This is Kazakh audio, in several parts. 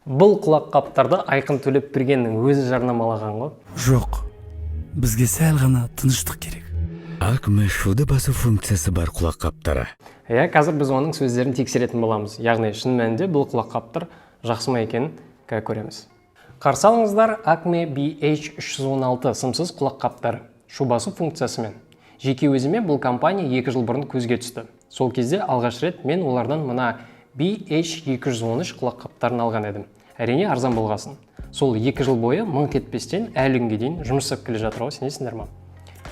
Бұл құлаққаптарды Айқын Төлепбергеннің өзі жарнамалаған ғой? Жоқ. Бізге сәл ғана тыныштық керек. Ақ шуды басу функциясы бар құлаққаптары. Қазір біз оның сөздерін тексеретін боламыз. Яғни шын мәнінде бұл құлаққаптар жақсы ма екенін көреміз. Қарсы алыңыздар Acme BH316 сымсыз құлаққаптар шу басу функциясымен. Жеке өзіме бұл компания 2 жыл бұрын көзге түсті. Сол кезде алғаш рет мен олардан мына BH213 құлаққаптарын алған едім. Әрине арзан болғасын. Сол 2 жыл бойы мыңқ етпестен әлі күнге дейін жұмыс істеп келе жатыр ғой, сенесіңдер ме?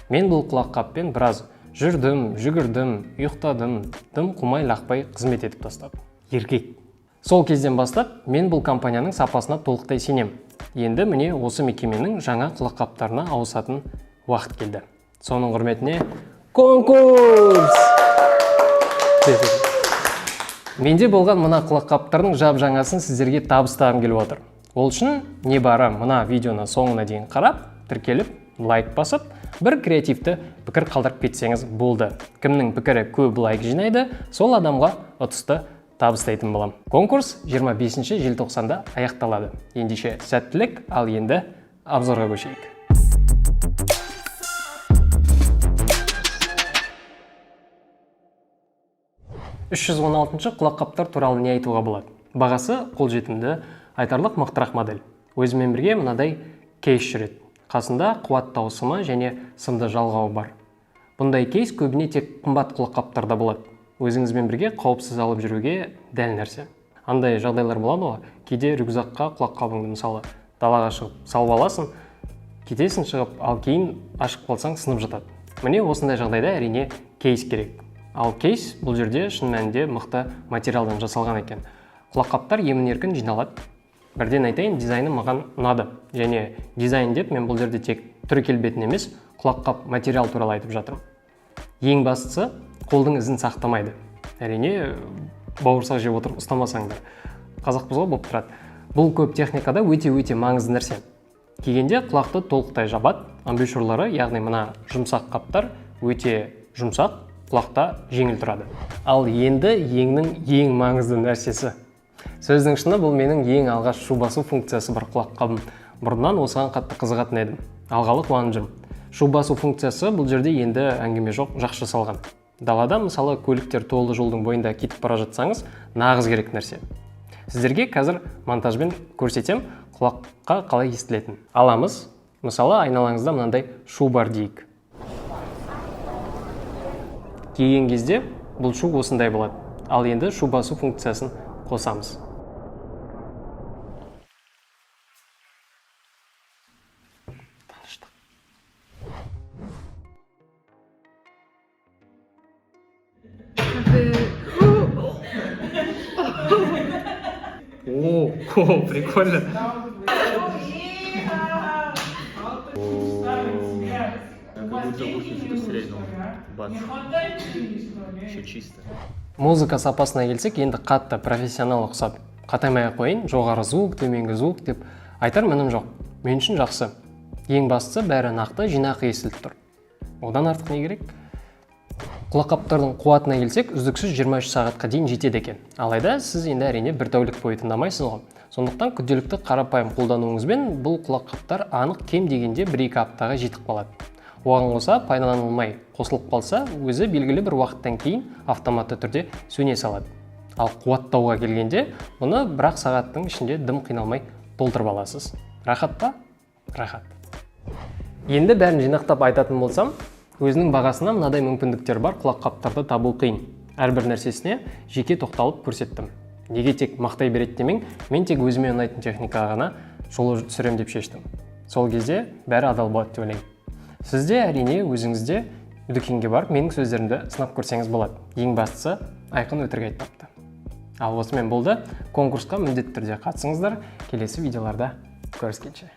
Мен бұл құлаққаппен біраз жүрдім, жүгірдім, ұйықтадым, дым қумай лақпай қызмет етіп тастадым. Еркек. Сол кезден бастап мен бұл компанияның сапасына толықтай сенем. Енді міне осы мекеменің жаңа құлаққаптарына ауысатын уақыт келді. Соның құрметіне конкурс! Менде болған мына құлаққаптардың жап-жаңасын сіздерге табыстағым келіп отыр. Ол үшін небары мына видеоны соңына дейін қарап, тіркеліп, лайк басып, бір креативті пікір қалдырып кетсеңіз болды. Кімнің пікірі көп лайк жинайды, сол адамға ұтысты табыстайтын болам. Конкурс 25 желтоқсанда аяқталады. Ендеше сәттілік, ал енді обзорға көшейік. 316 құлаққаптар туралы не айтуға болады? Бағасы қолжетімді, айтарлық мықтырақ модель. Өзімен бірге мынадай кейс жүреді. Қасында қуат таусымы және сымды жалғауы бар. Бұндай кейс көбіне тек қымбат құлаққаптарда болады. Өзіңізбен бірге қауіпсіз алып жүруге дәл нәрсе. Андай жағдайлар болады ғой, кейде рюкзакқа құлаққабыңды мысалы далаға шығып салып аласың, кетесің шығып, ал кейін ашып қалсаң сынып жатады. Міне осындай жағдайда әрине кейс керек. Ал кейс бұл жерде шын мәнінде мықты материалдан жасалған екен. Құлаққаптар емін-еркін жиналады. Бірден айтайын, дизайны маған ұнады. Және дизайн деп мен бұл жерде тек түрі келбетін емес, құлаққап материал туралы айтып жатырмын. Ең бастысы, қолдың ізін сақтамайды. Әрине, бауырсақ жеп отырып ұстамасаңдар. Қазақпыз ғой болып тұрады. Бұл көп техникада өте-өте маңызды нәрсе. Кигенде құлақты толықтай жабады. Амбушюрлары, яғни мына жұмсақ қаптар өте жұмсақ, құлақта жеңіл тұрады. Ал енді ең маңызды нәрсесі. Сөздің шыны бұл менің ең алғаш шу басу функциясы бар құлаққабым. Бұрыннан осыған қатты қызығатын едім. Алғалы қуанып жүрмін. Шу басу функциясы бұл жерде енді әңгіме жоқ, жақсы жасалған. Далада мысалы көліктер толы жолдың бойында кетіп бара жатсаңыз, нағыз керек нәрсе. Сіздерге қазір монтажбен көрсетем, құлаққа қалай естілетін. Аламыз. Мысалы айналаңызда мынандай шу бар дейік. Киген кезде бұл шу осындай болады. Ал енді шу басу функциясын қосамыз. О, прикольно. Музыка сапасына келсек, енді қатты профессионал ұқсап қатаймай қойын, жоғары звук, төменгі звук деп айтар мінім жоқ. Мен үшін жақсы. Ең бастысы бәрі нақты жинақы естіліп тұр. Одан артық не керек? Құлаққаптардың қуатына келсек, үздіксіз 23 сағатқа дейін жетеді екен. Алайда сіз енді әрине бір тәулік бойы тыңдамайсыз ғой. Сондықтан күнделікті қарапайым қолдануыңызбен бұл құлаққаптар анық кем дегенде 1-2 аптаға жетіп қалады. Оған қоса пайдаланылмай қосылып қалса, өзі белгілі бір уақыттан кейін автоматты түрде сөне салады. Ал қуаттауға келгенде, мұны 1 сағаттың ішінде дым қиналмай толтырып аласыз. Рахат па? Рахат. Енді бәрін жинақтап айтатын болсам, өзінің бағасына мынадай мүмкіндіктер бар құлаққаптарды табу қиын. Әрбір нәрсесіне жеке тоқталып көрсеттім. Неге тек мақтай береді демең, мен тек өзіме ұнайтын техникаға ғана жол түсірем деп шештім. Сол кезде бәрі адал болады деп ойлаймын. Сізде әрине өзіңізде дүкенге барып менің сөздерімді сынап көрсеңіз болады. Ең бастысы Айқын өтірік айтпапты. Ал осымен болды. Конкурсқа міндетті түрде қатысыңыздар. Келесі видеоларда көріскенше.